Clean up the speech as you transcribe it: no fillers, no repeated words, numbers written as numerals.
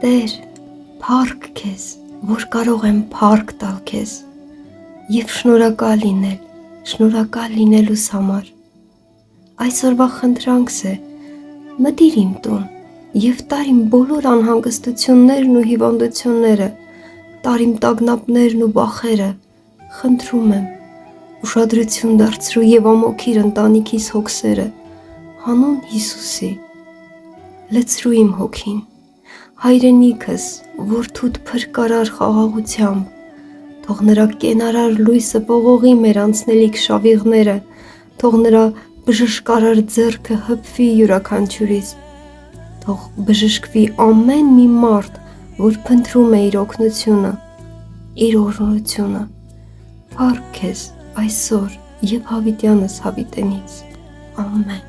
Տեր, փառք քեզ, որ կարող եմ փառք տալ քեզ եւ շնորհակալ լինելուս համար։ Այսօրվա խնդրանքս է, մտիր իմ տուն եւ տար իմ բոլոր անհանգստություններն ու հիվանդությունները, տար իմ տագնապներն ու վախերը, խնդրում եմ, ուշադրություն դարձրու եւ ամոքիր ընտանիքիս հոգսերը, հանուն Հիսուսի, լցրու իմ հոգին, հայրենիքս, որդուդ փրկարար խաղաղությամբ, թող նրա կենարար լույսը ողողի մեր անցնելիք շավիղները, թող նրա բժշկարար ձեռքը հպվի յուրաքանչյուրիս, թող բժշկվի ամեն մի մարդ, որ փնտրում է իր օգնությունը, իր օրհնությունը, փառք քեզ այսօր եւ հավիտյանս հավիտենից, ամեն։